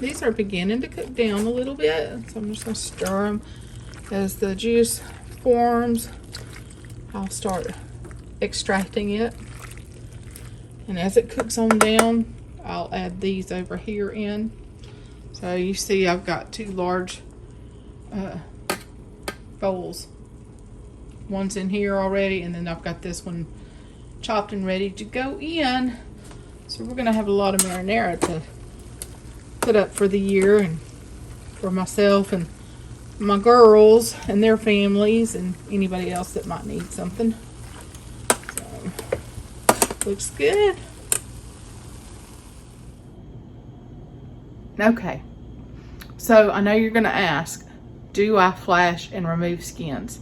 These are beginning to cook down a little bit, so I'm just going to stir them. As the juice forms, I'll start extracting it. And as it cooks on down, I'll add these over here in. So you see I've got two large bowls. One's in here already, and then I've got this one chopped and ready to go in. So we're gonna have a lot of marinara to put up for the year, and for myself and my girls and their families and anybody else that might need something. So, looks good. Okay, so I know you're gonna ask, do I flash and remove skins?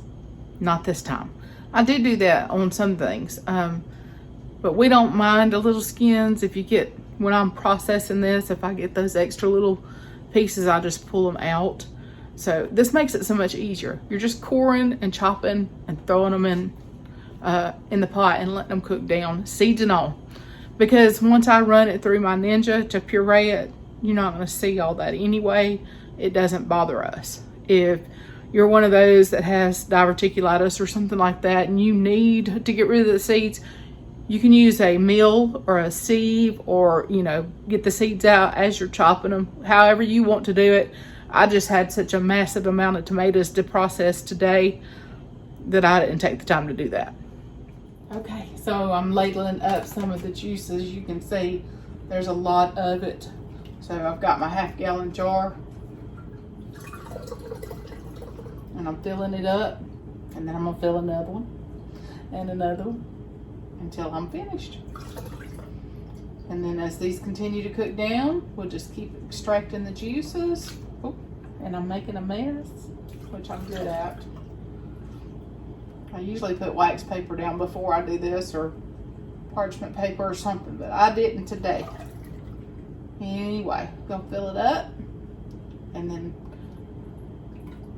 Not this time. I do that on some things, but we don't mind the little skins. If you get, when I'm processing this, if I get those extra little pieces, I just pull them out. So this makes it so much easier. You're just coring and chopping and throwing them in the pot and letting them cook down, seeds and all. Because once I run it through my Ninja to puree it, you're not going to see all that anyway. It doesn't bother us. If you're one of those that has diverticulitis or something like that and you need to get rid of the seeds, you can use a mill or a sieve, or, you know, get the seeds out as you're chopping them, however you want to do it. I just had such a massive amount of tomatoes to process today that I didn't take the time to do that. Okay, so I'm ladling up some of the juices. You can see there's a lot of it. So I've got my half-gallon jar, and I'm filling it up, and then I'm gonna fill another one and another one until I'm finished. And then as these continue to cook down, we'll just keep extracting the juices. Oh, and I'm making a mess, which I'm good at. I usually put wax paper down before I do this, or parchment paper or something, but I didn't today. Anyway, gonna fill it up and then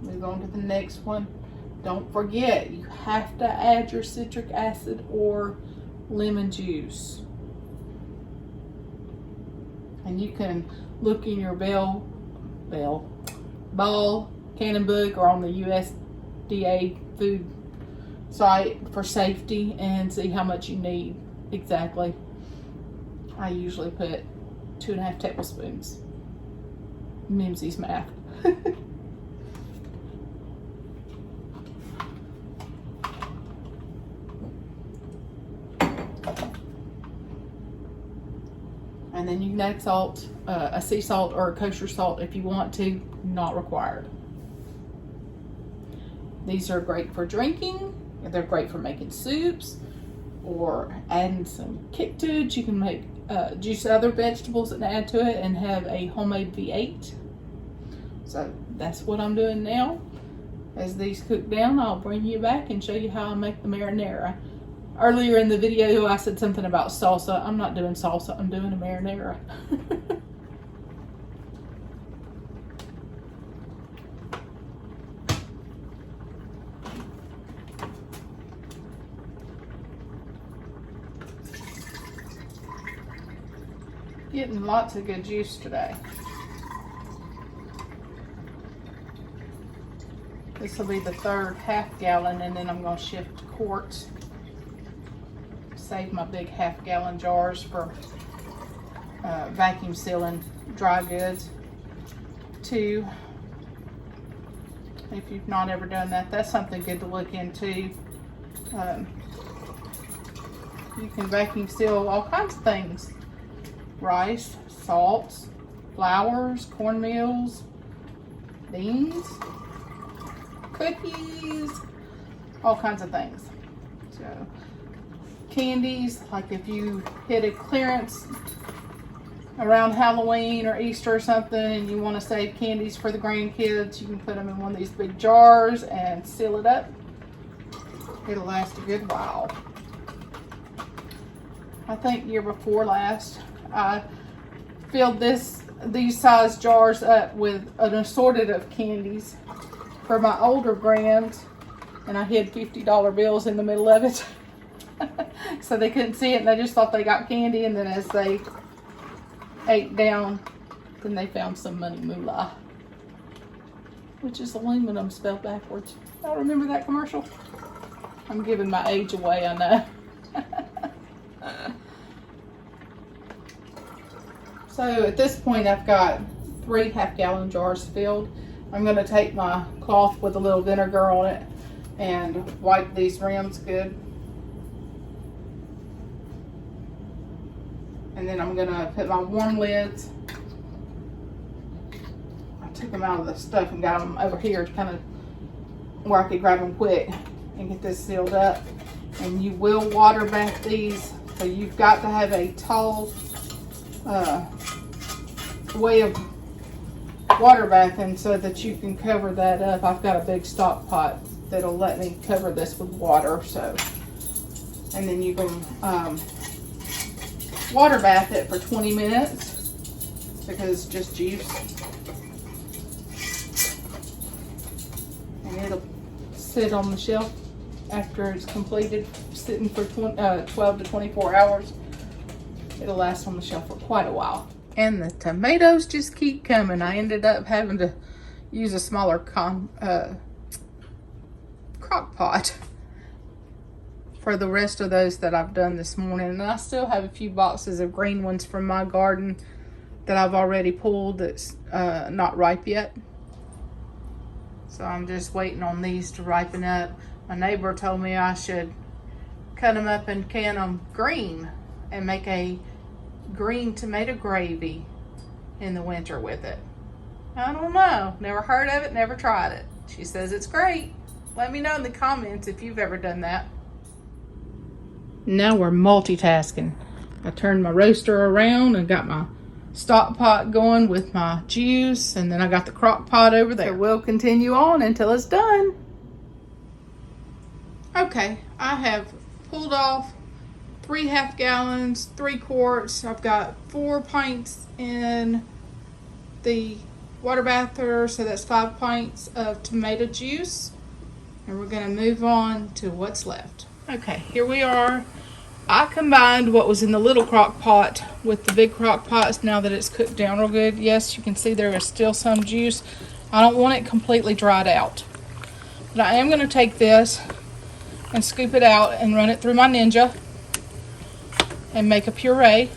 move on to the next one. Don't forget, you have to add your citric acid or lemon juice. And you can look in your ball cannon book or on the USDA food site for safety and see how much you need exactly. I usually put 2.5 tablespoons. Mimsy's math. And then you can add salt, a sea salt or a kosher salt if you want to, not required. These are great for drinking. They're great for making soups or adding some kick to it. You can make juice other vegetables and add to it and have a homemade V8. So that's what I'm doing now. As these cook down, I'll bring you back and show you how I make the marinara. Earlier in the video, I said something about salsa. I'm not doing salsa, I'm doing a marinara. Getting lots of good juice today. This will be the third half-gallon, and then I'm going to shift to quarts. Save my big half-gallon jars for vacuum sealing dry goods too. If you've not ever done that, that's something good to look into. You can vacuum seal all kinds of things. Rice, salts, flours, cornmeals, beans, cookies, all kinds of things. So candies, like if you hit a clearance around Halloween or Easter or something and you want to save candies for the grandkids, you can put them in one of these big jars and seal it up. It'll last a good while. I think year before last, I filled these size jars up with an assorted of candies for my older grands, and I hid $50 bills in the middle of it. So they couldn't see it and they just thought they got candy, and then as they ate down Then they found some money moolah, which is aluminum spelled backwards. Y'all remember that commercial? I'm giving my age away, I know. So at this point, I've got 3 half-gallon jars filled. I'm going to take my cloth with a little vinegar on it and wipe these rims good. And then I'm going to put my warm lids. I took them out of the stuff and got them over here to kind of where I could grab them quick and get this sealed up. And you will water bath these, so you've got to have a tall way of water bathing so that you can cover that up. I've got a big stock pot that'll let me cover this with water. So, and then you can water bath it for 20 minutes because it's just juice, and it'll sit on the shelf after it's completed, sitting for 12 to 24 hours. It'll last on the shelf for quite a while. And the tomatoes just keep coming. I ended up having to use a smaller crock pot for the rest of those that I've done this morning. And I still have a few boxes of green ones from my garden that I've already pulled that's not ripe yet. So I'm just waiting on these to ripen up. My neighbor told me I should cut them up and can them green and make a green tomato gravy in the winter with it. I don't know. Never heard of it, never tried it. She says it's great. Let me know in the comments if you've ever done that. Now we're multitasking. I turned my roaster around and got my stock pot going with my juice, and then I got the crock pot over there. So we'll continue on until it's done. Okay, I have pulled off 3 half-gallons, 3 quarts. I've got 4 pints in the water bather, so that's 5 pints of tomato juice. And we're gonna move on to what's left. Okay, here we are. I combined what was in the little crock pot with the big crock pots now that it's cooked down real good. Yes, you can see there is still some juice. I don't want it completely dried out. But I am gonna take this and scoop it out and run it through my Ninja and make a puree,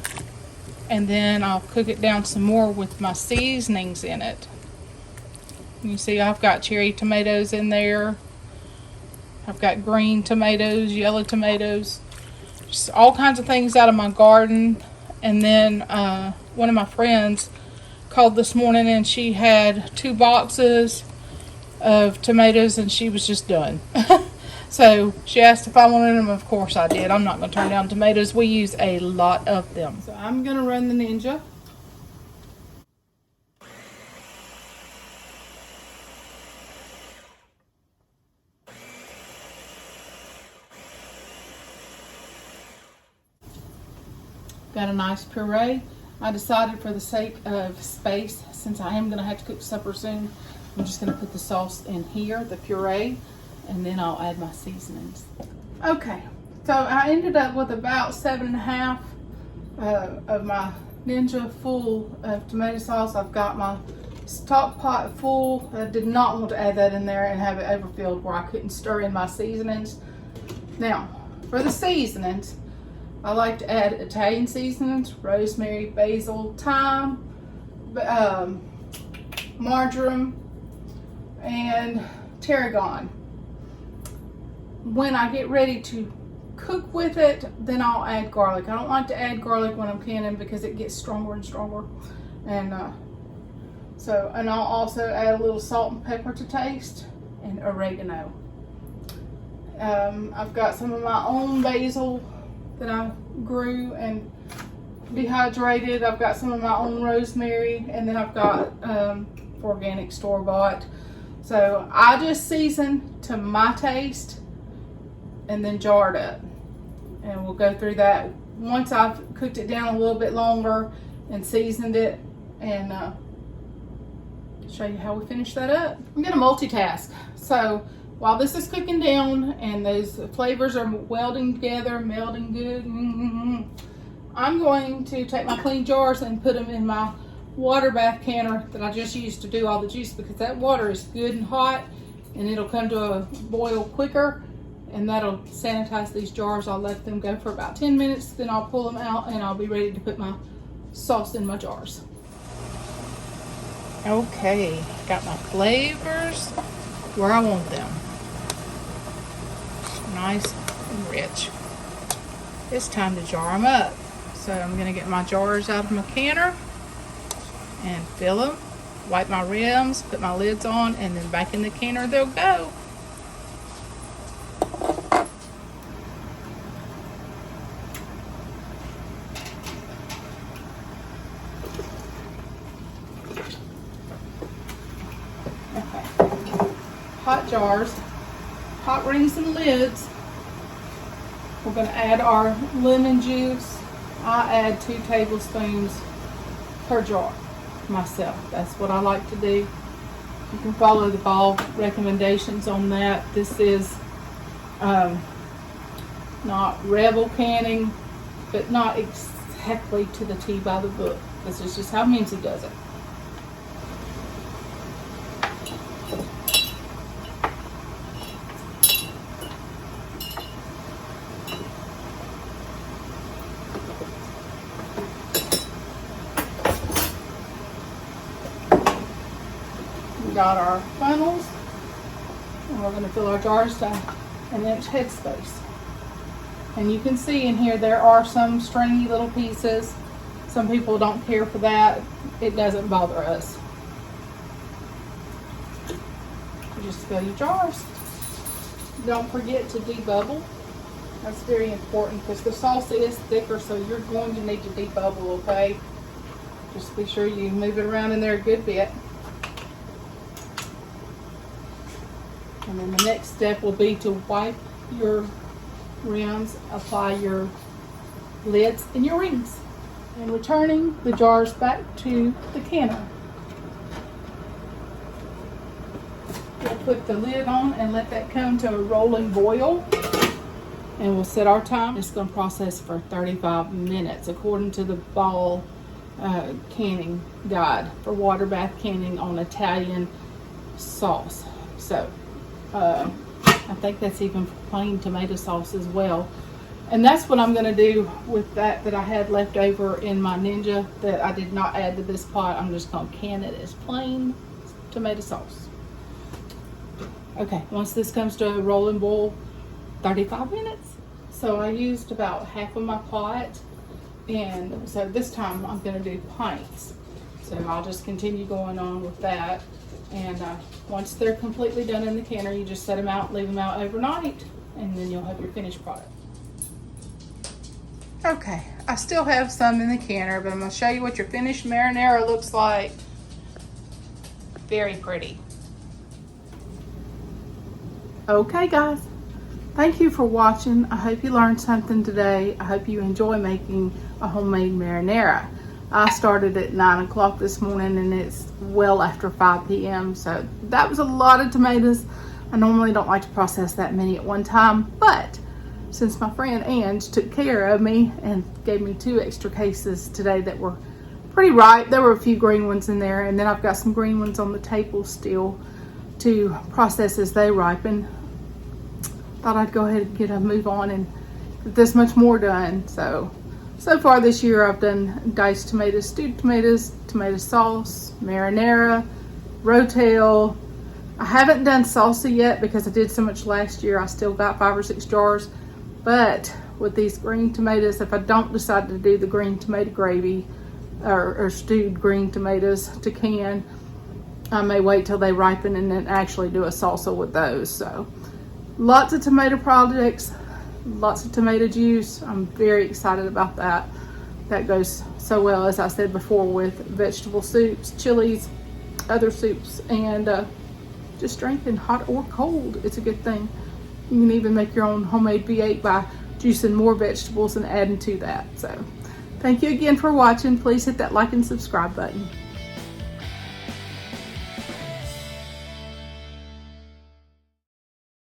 and then I'll cook it down some more with my seasonings in it. You see I've got cherry tomatoes in there. I've got green tomatoes, yellow tomatoes, just all kinds of things out of my garden. And then one of my friends called this morning and she had 2 boxes of tomatoes and she was just done. So she asked if I wanted them. Of course I did. I'm not going to turn down tomatoes. We use a lot of them. So I'm going to run the Ninja. Got a nice puree. I decided for the sake of space, since I am going to have to cook supper soon, I'm just going to put the sauce in here, the puree, and then I'll add my seasonings. Okay, so I ended up with about 7.5 of my Ninja full of tomato sauce. I've got my stock pot full. I did not want to add that in there and have it overfilled where I couldn't stir in my seasonings. Now, for the seasonings, I like to add Italian seasonings, rosemary, basil, thyme, marjoram, and tarragon. When I get ready to cook with it, then I'll add garlic. I don't like to add garlic when I'm canning because it gets stronger and stronger. And and I'll also add a little salt and pepper to taste, and oregano. I've got some of my own basil that I grew and dehydrated. I've got some of my own rosemary, and then I've got organic store-bought. So I just season to my taste and then jar it up, and we'll go through that once I've cooked it down a little bit longer and seasoned it, and show you how we finish that up. I'm gonna multitask. So while this is cooking down and those flavors are welding together, melding good, I'm going to take my clean jars and put them in my water bath canner that I just used to do all the juice, because that water is good and hot and it'll come to a boil quicker, and that'll sanitize these jars. I'll let them go for about 10 minutes, then I'll pull them out and I'll be ready to put my sauce in my jars. Okay, got my flavors where I want them. Nice and rich. It's time to jar them up. So I'm gonna get my jars out of my canner and fill them, wipe my rims, put my lids on, and then back in the canner they'll go. Okay. Hot jars, hot rings and lids. We're gonna add our lemon juice. I add 2 tablespoons per jar myself. That's what I like to do. You can follow the ball recommendations on that. This is not rebel canning, but not exactly to the T by the book. This is just how Mimsy does it. Got our funnels, and we're going to fill our jars to an inch headspace. And you can see in here there are some stringy little pieces. Some people don't care for that. It doesn't bother us. You just fill your jars. Don't forget to debubble. That's very important because the sauce is thicker, so you're going to need to debubble, okay? Just be sure you move it around in there a good bit. And then the next step will be to wipe your rims, apply your lids and your rings, and returning the jars back to the canner. We'll put the lid on and let that come to a rolling boil, and we'll set our time. It's going to process for 35 minutes according to the ball canning guide for water bath canning on Italian sauce. So I think that's even for plain tomato sauce as well. And that's what I'm going to do with that I had left over in my Ninja that I did not add to this pot. I'm just going to can it as plain tomato sauce. Okay, once this comes to a rolling boil, 35 minutes. So I used about half of my pot, and so this time I'm going to do pints. So I'll just continue going on with that. And once they're completely done in the canner, you just set them out, leave them out overnight, and then you'll have your finished product. Okay, I still have some in the canner, but I'm going to show you what your finished marinara looks like. Very pretty. Okay guys, thank you for watching. I hope you learned something today. I hope you enjoy making a homemade marinara. I started at 9 o'clock this morning and it's well after 5 p.m. So that was a lot of tomatoes. I normally don't like to process that many at one time, but since my friend Ange took care of me and gave me 2 extra cases today that were pretty ripe, there were a few green ones in there, and then I've got some green ones on the table still to process as they ripen. Thought I'd go ahead and get a move on and get this much more done. So far this year I've done diced tomatoes, stewed tomatoes, tomato sauce, marinara, rotel. I haven't done salsa yet because I did so much last year. I still got 5 or 6 jars. But with these green tomatoes, if I don't decide to do the green tomato gravy or stewed green tomatoes to can, I may wait till they ripen and then actually do a salsa with those. So lots of tomato products, lots of tomato juice. I'm very excited about that. That goes so well, as I said before, with vegetable soups, chilies, other soups, and just drinking hot or cold. It's a good thing. You can even make your own homemade V8 by juicing more vegetables and adding to that. So thank you again for watching. Please hit that like and subscribe button.